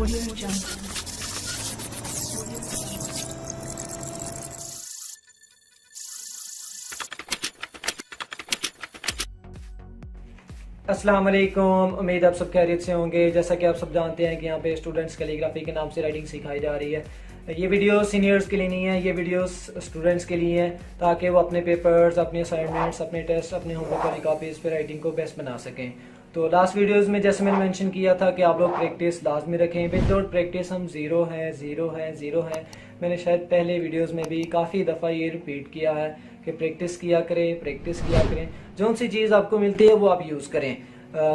Audio Jungle. अस्सलाम वालेकुम। उम्मीद आप सब खैरियत से होंगे। जैसा कि आप सब जानते हैं कि यहाँ पे स्टूडेंट्स कैलीग्राफी के नाम से राइटिंग सिखाई जा रही है। ये वीडियो सीनियर्स के लिए नहीं है, ये वीडियो स्टूडेंट्स के लिए हैं ताकि वो अपने पेपर्स, अपने असाइनमेंट्स, अपने टेस्ट, अपने होमवर्क वाली कापीज़ पे राइटिंग को बेस्ट बना सकें। तो लास्ट वीडियोस में जैसे मैंने मेंशन किया था कि आप लोग प्रैक्टिस लाजमी रखें। विदाउट प्रैक्टिस हम ज़ीरो हैं। मैंने शायद पहले वीडियोस में भी काफ़ी दफ़ा ये रिपीट किया है कि प्रैक्टिस किया करें। जो सी चीज़ आपको मिलती है वो आप यूज़ करें।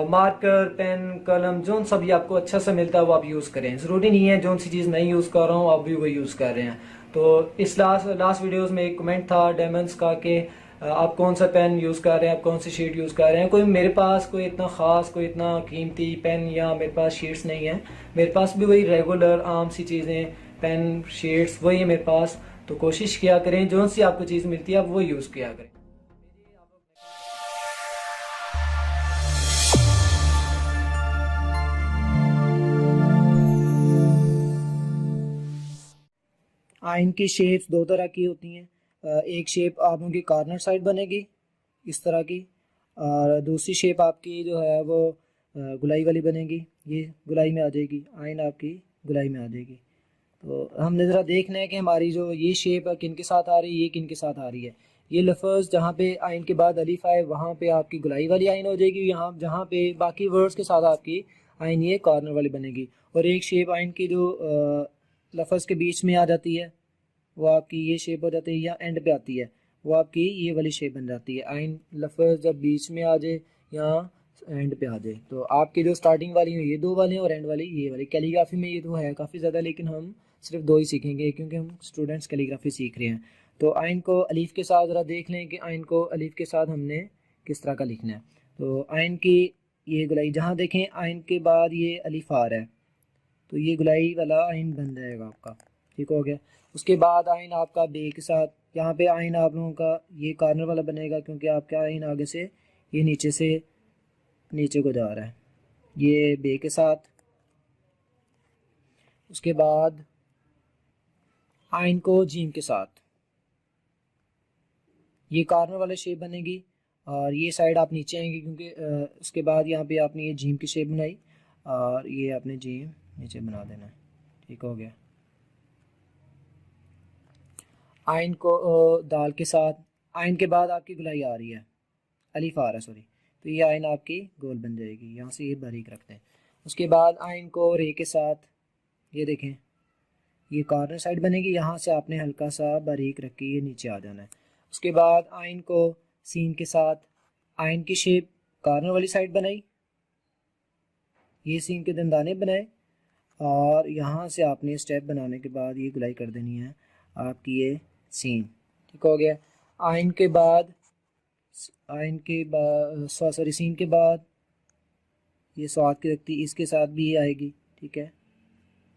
मार्कर, पेन, कलम, जो सा भी आपको अच्छा सा मिलता है वो आप यूज़ करें। ज़रूरी नहीं है जो सी चीज़ नहीं यूज़ कर रहा हूँ आप भी वो यूज़ कर रहे हैं। तो इस लास्ट वीडियोस में एक कमेंट था डेमंस का कि आप कौन सा पेन यूज़ कर रहे हैं, आप कौन सी शीट यूज़ कर रहे हैं। मेरे पास कोई इतना ख़ास, कोई इतना कीमती पेन या मेरे पास शीट्स नहीं है। मेरे पास भी वही रेगुलर आम सी चीज़ें, पेन, शीट्स, वही है मेरे पास। तो कोशिश किया करें जो सी आपको चीज़ मिलती है आप वो यूज़ किया करें। आइन की शेप्स दो तरह की होती हैं। एक शेप आप उनकी कॉर्नर साइड बनेगी इस तरह की, और दूसरी शेप आपकी जो है वो गुलाई वाली बनेगी। ये गुलाई में आ जाएगी, आइन आपकी गुलाई में आ जाएगी। तो हमने ज़रा देखना है कि हमारी जो ये शेप किन के साथ आ रही है, ये किन के साथ आ रही है। ये लफ्ज़ जहाँ पे आइन के बाद अलिफ आए वहाँ पे आपकी गुलाई वाली आइन हो जाएगी। यहाँ जहाँ पे बाकी वर्ड्स के साथ आपकी आइन ये कॉर्नर वाली बनेगी। और एक शेप आइन की जो लफ्ज़ के बीच में आ जाती है वो आपकी ये शेप हो जाती है, या एंड पे आती है वो आपकी ये वाली शेप बन जाती है। आइन लफ्ज़ जब बीच में आ जाए या एंड पे आ जाए। तो आपकी जो स्टार्टिंग वाली है ये दो वाले हैं और एंड वाली ये वाली। कैलीग्राफी में ये तो है काफ़ी ज़्यादा, लेकिन हम सिर्फ दो ही सीखेंगे क्योंकि हम स्टूडेंट्स कैलीग्राफी सीख रहे हैं। तो आइन को अलीफ के साथ ज़रा देख लें कि आइन को अलीफ के साथ हमने किस तरह का लिखना है। तो आइन की ये गुलाई जहाँ देखें आइन के बाद ये अलीफ आ रहा है तो ये गुलाई वाला आइन बन जाएगा आपका, ठीक हो गया। उसके बाद आइन आपका बे के साथ, यहाँ पे आइन आप लोगों का ये कॉर्नर वाला बनेगा क्योंकि आपका आइन आगे से ये नीचे से नीचे को जा रहा है, ये बे के साथ। उसके बाद आइन को जीम के साथ ये कॉर्नर वाला शेप बनेगी और ये साइड आप नीचे आएंगे क्योंकि उसके बाद यहाँ पे आपने ये जीम की शेप बनाई और ये आपने जीम नीचे बना देना है, ठीक हो गया। आइन को दाल के साथ, आइन के बाद आपकी गुलाई आ रही है, अलीफ आ रहा है सॉरी, तो ये आइन आपकी गोल बन जाएगी। यहाँ से ये बारीक रखते हैं। उसके बाद आइन को रे के साथ, ये देखें ये कॉर्नर साइड बनेगी, यहाँ से आपने हल्का सा बारीक रख के ये नीचे आ जाना है। उसके बाद आइन को सीन के साथ, आइन की शेप कॉर्नर वाली साइड बनाई, ये सीन के दंदाने बनाए और यहाँ से आपने स्टेप बनाने के बाद ये गुलाई कर देनी है आपकी ये सीन, ठीक हो गया। आइन के बाद सॉरी सीन के बाद ये स्वाद की रखती इसके साथ भी ये आएगी, ठीक है।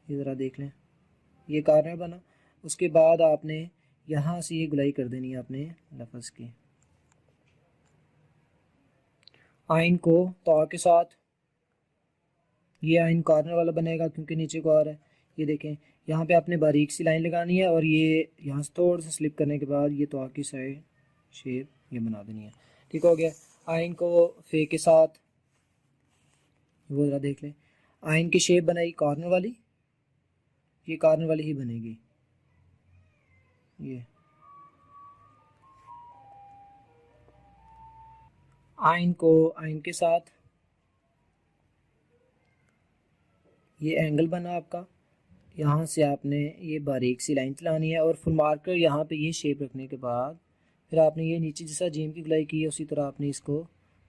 ये ज़रा देख लें ये कॉर्नर बना। उसके बाद आपने यहाँ से ये गुलाई कर देनी है अपने लफ्ज़ की। आइन को तो के साथ, ये आइन कॉर्नर वाला बनेगा क्योंकि नीचे को आ रहा है। ये देखें यहाँ पे आपने बारीक सी लाइन लगानी है और ये यहाँ से थोड़ा सा स्लिप करने के बाद ये तो की साइड शेप ये बना देनी है, ठीक हो गया। आइन को फे के साथ वो ज़रा देख लें, आइन की शेप बनाई कॉर्नर वाली, ये कॉर्नर वाली ही बनेगी। ये आइन को आइन के साथ ये एंगल बना आपका, यहाँ से आपने ये बारीक सी लाइन चलानी है और फुल मार्कर यहाँ पे ये शेप रखने के बाद फिर आपने ये नीचे जैसा जीम की गुलाई की है उसी तरह आपने इसको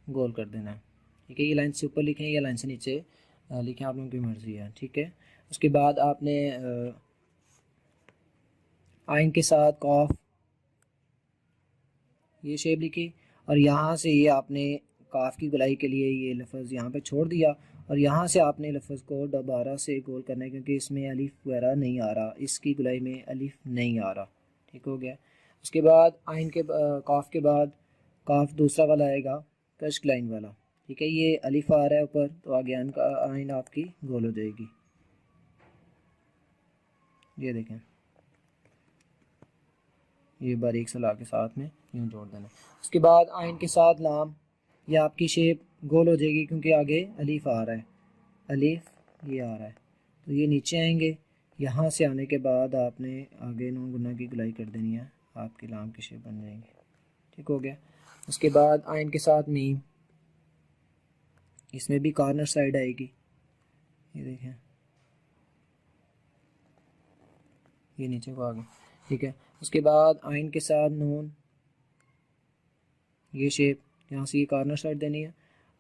गोल कर देना है, ठीक है। ये लाइन से ऊपर लिखें या लाइन से नीचे लिखें, आप लोगों की मर्ज़ी है, ठीक है। उसके बाद आपने आइन के साथ कॉफ ये शेप लिखी और यहाँ से ये आपने काफ की गुलाई के लिए ये लफ्ज़ यहाँ पे छोड़ दिया और यहाँ से आपने लफ्ज़ को दोबारा से गोल करना है क्योंकि इसमें अलिफ वगैरह नहीं आ रहा, इसकी गुलाई में अलिफ नहीं आ रहा, ठीक हो गया। उसके बाद आइन के काफ के बाद काफ दूसरा वाला आएगा कश्क लाइन वाला, ठीक है। ये अलिफ आ रहा है ऊपर तो आगे आइन आपकी गोल हो जाएगी। ये देखें, ये बारीक सा ला के साथ में यूँ जोड़ देना। उसके बाद आइन के साथ लाम, ये आपकी शेप गोल हो जाएगी क्योंकि आगे अलीफ आ रहा है, अलीफ ये आ रहा है, तो ये नीचे आएंगे। यहाँ से आने के बाद आपने आगे नून गुना की गुलाई कर देनी है, आपकी लाम की शेप बन जाएंगी। ठीक हो गया। उसके बाद आइन के साथ मीम, इसमें भी कॉर्नर साइड आएगी, ये देखें, ये नीचे को आ गया। ठीक है। उसके बाद आइन के साथ नून, ये शेप यहाँ से ये कॉर्नर साइड देनी है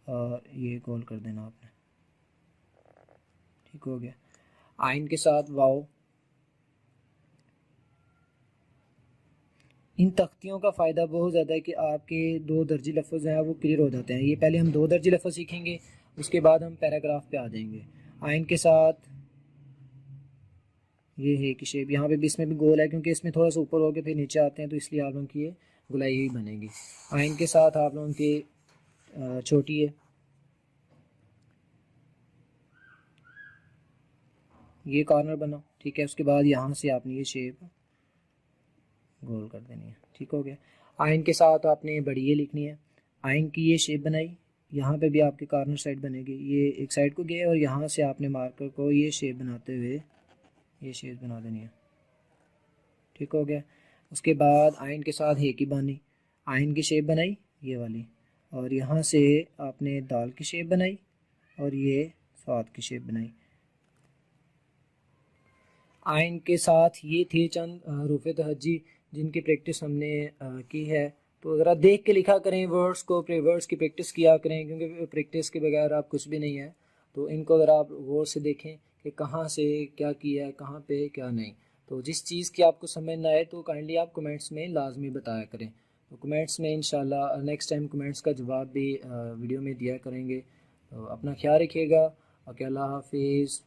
और ये गोल कर देना आपने। ठीक हो गया। आइन के साथ वाओ, इन तख्तियों का फ़ायदा बहुत ज़्यादा है कि आपके दो दर्जी लफ्ज़ हैं वो क्लियर हो जाते हैं। ये पहले हम दो दर्जी लफ्ज़ सीखेंगे, उसके बाद हम पैराग्राफ पे आ जाएंगे। आइन के साथ ये है कि शेप, यहाँ पे भी इसमें भी गोल है क्योंकि इसमें थोड़ा सा ऊपर होकर फिर नीचे आते हैं, तो इसलिए आप लोगों की ये गुलाई ही बनेगी। आइन के साथ आप लोगों की छोटी है, ये कॉर्नर बना। ठीक है। उसके बाद यहाँ से आपने ये शेप गोल कर देनी है। ठीक हो गया। आइन के साथ आपने बड़ी ये लिखनी है, आइन की ये शेप बनाई, यहाँ पे भी आपकी कॉर्नर साइड बनेगी, ये एक साइड को गए और यहाँ से आपने मार्कर को ये शेप बनाते हुए ये शेप बना देनी है। ठीक हो गया। उसके बाद आइन के साथ हे की बानी, आइन की शेप बनाई ये वाली, और यहाँ से आपने दाल की शेप बनाई और ये स्वाद की शेप बनाई। आइन के साथ ये थे चंद हरूफ तहज्जी जिनकी प्रैक्टिस हमने की है। तो ज़रा देख के लिखा करें वर्ड्स को, वर्ड्स की प्रैक्टिस किया करें क्योंकि प्रैक्टिस के बगैर आप कुछ भी नहीं है। तो इनको ज़रा आप गौर से देखें कि कहाँ से क्या किया है, कहाँ पे क्या नहीं। तो जिस चीज़ की आपको समझ ना आए तो काइंडली आप कमेंट्स में लाजमी बताया करें। तो कमेंट्स में इंशाल्लाह नेक्स्ट टाइम कमेंट्स का जवाब भी वीडियो में दिया करेंगे। तो अपना ख्याल रखिएगा। ओके, अल्लाह हाफिज़।